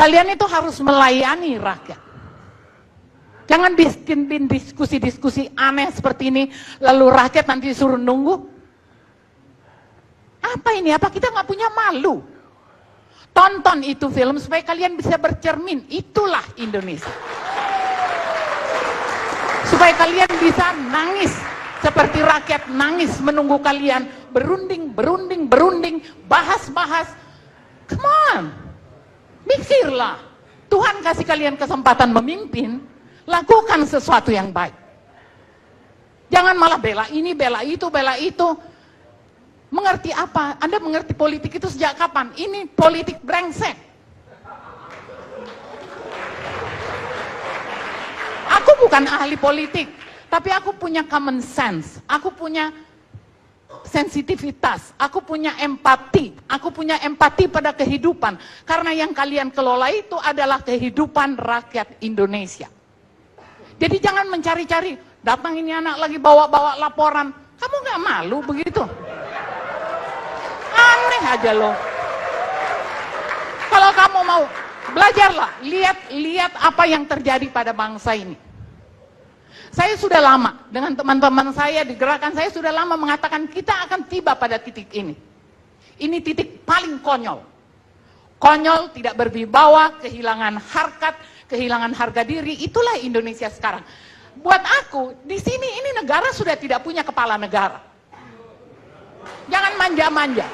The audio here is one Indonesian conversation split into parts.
Kalian itu harus melayani rakyat. Jangan bikin diskusi-diskusi aneh seperti ini, lalu rakyat nanti disuruh nunggu. Apa ini? Apa kita nggak punya malu? Tonton itu film supaya kalian bisa bercermin. Itulah Indonesia. Supaya kalian bisa nangis seperti rakyat nangis menunggu kalian berunding, bahas-bahas. Come on, mikirlah. Tuhan kasih kalian kesempatan memimpin, lakukan sesuatu yang baik. Jangan malah bela ini, bela itu, bela itu. Mengerti apa? Anda mengerti politik itu sejak kapan? Ini politik brengsek. Aku bukan ahli politik, tapi aku punya common sense. Aku punya sensitivitas, aku punya empati pada kehidupan, karena yang kalian kelola itu adalah kehidupan rakyat Indonesia. Jadi jangan mencari-cari, datang ini anak lagi bawa-bawa laporan, kamu nggak malu begitu? Aneh aja loh. Kalau kamu mau, belajarlah, lihat apa yang terjadi pada bangsa ini. Saya sudah lama, dengan teman-teman saya di gerakan saya sudah lama mengatakan kita akan tiba pada titik ini. Ini titik paling konyol. Konyol, tidak berwibawa, kehilangan harkat, kehilangan harga diri, itulah Indonesia sekarang. Buat aku, di sini ini negara sudah tidak punya kepala negara. Jangan manja-manja.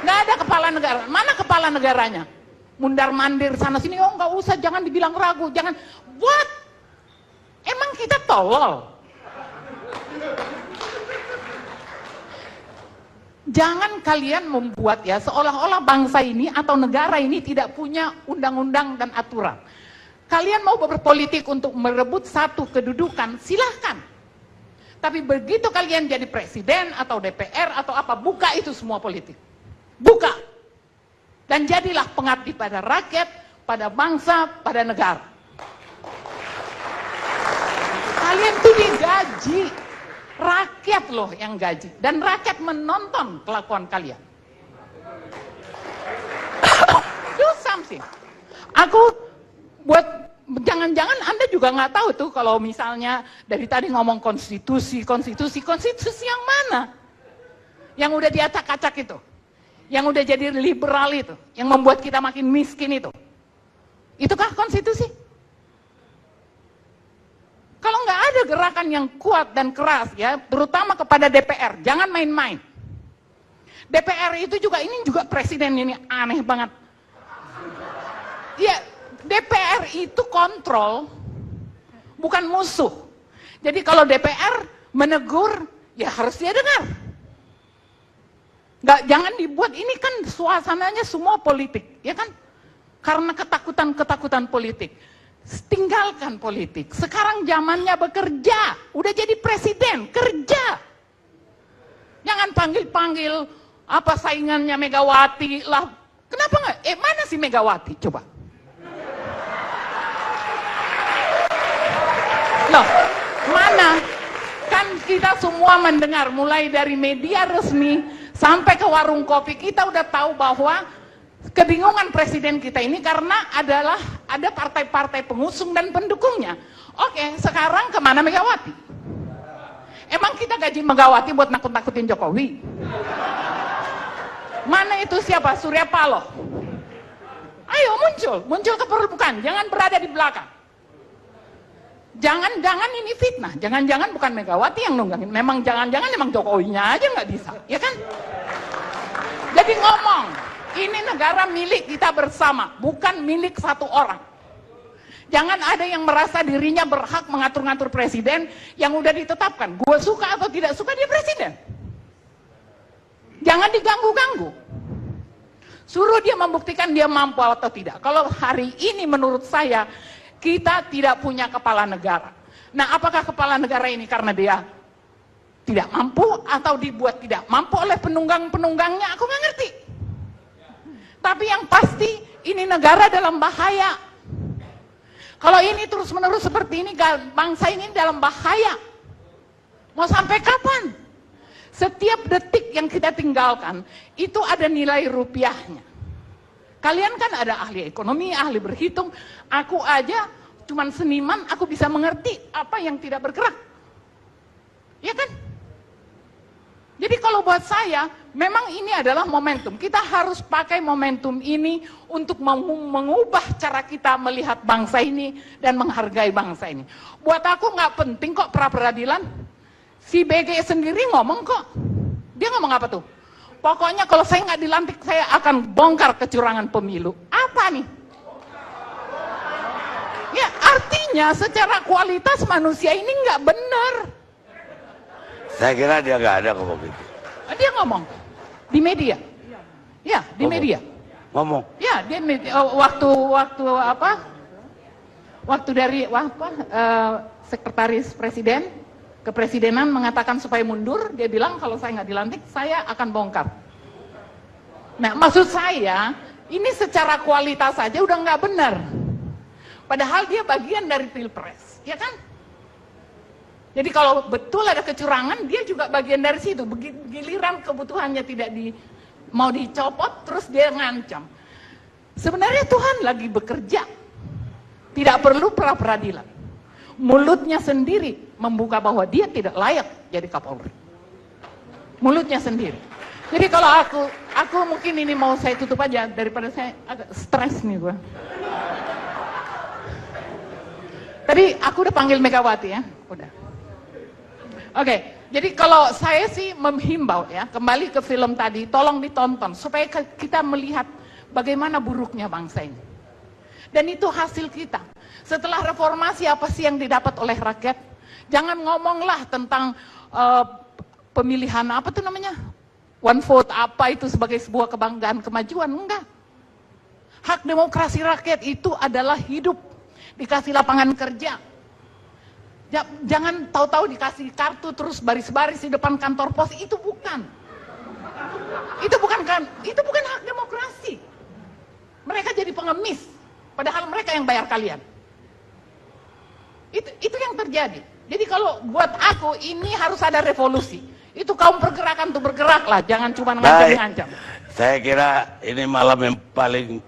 Nggak ada kepala negara. Mana kepala negaranya? Mundar-mandir sana-sini, oh nggak usah, jangan dibilang ragu, jangan. What? Emang kita tolol? Jangan kalian membuat ya seolah-olah bangsa ini atau negara ini tidak punya undang-undang dan aturan. Kalian mau berpolitik untuk merebut satu kedudukan, silahkan. Tapi begitu kalian jadi presiden atau DPR atau apa, buka itu semua politik. Buka. Dan jadilah pengabdi pada rakyat, pada bangsa, pada negara. Kalian tuh digaji, rakyat loh yang gaji, dan rakyat menonton kelakuan kalian. Do something. Aku buat, jangan-jangan Anda juga nggak tahu tuh kalau misalnya dari tadi ngomong konstitusi yang mana? Yang udah diacak-acak itu, yang udah jadi liberal itu, yang membuat kita makin miskin itu. Itukah konstitusi? Kalau nggak ada gerakan yang kuat dan keras ya, terutama kepada DPR, jangan main-main. DPR itu juga, ini juga presiden ini aneh banget. Ya, DPR itu kontrol, bukan musuh. Jadi kalau DPR menegur, ya harus dia dengar. Nggak, jangan dibuat, ini kan suasananya semua politik, ya kan? Karena ketakutan politik. Tinggalkan politik. Sekarang zamannya bekerja. Udah jadi presiden, kerja. Jangan panggil-panggil apa saingannya Megawati lah. Kenapa nggak? Mana si Megawati? Coba. Loh, mana? Kan kita semua mendengar, mulai dari media resmi sampai ke warung kopi, kita udah tahu bahwa kebingungan presiden kita ini karena ada partai-partai pengusung dan pendukungnya. Oke, sekarang kemana Megawati? Emang kita gaji Megawati buat nakut-nakutin Jokowi? Mana itu siapa? Surya Paloh. Ayo muncul keperluan, jangan berada di belakang. Jangan ini fitnah, jangan-jangan bukan Megawati yang nunggangin, memang jangan-jangan emang Jokowinya aja nggak bisa, ya kan? Jadi ngomong, ini negara milik kita bersama, bukan milik satu orang. Jangan ada yang merasa dirinya berhak mengatur-ngatur presiden yang udah ditetapkan. Gue suka atau tidak suka dia presiden. Jangan diganggu-ganggu. Suruh dia membuktikan dia mampu atau tidak. Kalau hari ini menurut saya, kita tidak punya kepala negara. Nah, apakah kepala negara ini karena dia tidak mampu atau dibuat tidak mampu oleh penunggang-penunggangnya? Aku nggak ngerti. Tapi yang pasti ini negara dalam bahaya. Kalau ini terus-menerus seperti ini, bangsa ini dalam bahaya. Mau sampai kapan? Setiap detik yang kita tinggalkan, itu ada nilai rupiahnya. Kalian kan ada ahli ekonomi, ahli berhitung. Aku aja cuman seniman, aku bisa mengerti apa yang tidak bergerak. Ya kan? Jadi kalau buat saya, memang ini adalah momentum. Kita harus pakai momentum ini untuk mengubah cara kita melihat bangsa ini dan menghargai bangsa ini. Buat aku nggak penting kok pra-peradilan. Si BG sendiri ngomong kok. Dia ngomong apa tuh? Pokoknya kalau saya nggak dilantik, saya akan bongkar kecurangan pemilu. Apa nih? Ya artinya secara kualitas manusia ini nggak benar. Saya kira dia nggak ada ngomong itu. Dia ngomong di media. Ya, di media. Ngomong. Ya, dia waktu apa? Waktu dari sekretaris presiden kepresidenan mengatakan supaya mundur, dia bilang kalau saya nggak dilantik, saya akan bongkar. Nah, maksud saya ini secara kualitas saja udah nggak benar. Padahal dia bagian dari pilpres, ya kan? Jadi kalau betul ada kecurangan, dia juga bagian dari situ. Giliran kebutuhannya tidak mau dicopot, terus dia ngancam. Sebenarnya Tuhan lagi bekerja. Tidak perlu pra-peradilan. Mulutnya sendiri membuka bahwa dia tidak layak jadi Kapolri. Mulutnya sendiri. Jadi kalau aku mungkin ini mau saya tutup aja, daripada saya agak stres nih gue. Tadi aku udah panggil Megawati ya, udah. Oke, jadi kalau saya sih menghimbau ya, kembali ke film tadi, tolong ditonton supaya kita melihat bagaimana buruknya bangsa ini. Dan itu hasil kita. Setelah reformasi apa sih yang didapat oleh rakyat? Jangan ngomonglah tentang pemilihan apa tuh namanya? One vote apa itu sebagai sebuah kebanggaan, kemajuan, enggak. Hak demokrasi rakyat itu adalah hidup, dikasih lapangan kerja. Jangan tahu-tahu dikasih kartu terus baris-baris di depan kantor pos, itu bukan. Itu bukan hak demokrasi. Mereka jadi pengemis, padahal mereka yang bayar kalian. Itu yang terjadi. Jadi kalau buat aku ini harus ada revolusi. Itu kaum pergerakan tuh bergeraklah, jangan cuma ngancam-ngancam. Saya kira ini malam yang paling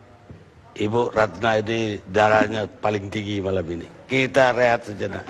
Ibu Ratna ini darahnya paling tinggi malam ini. Kita rehat sejenak.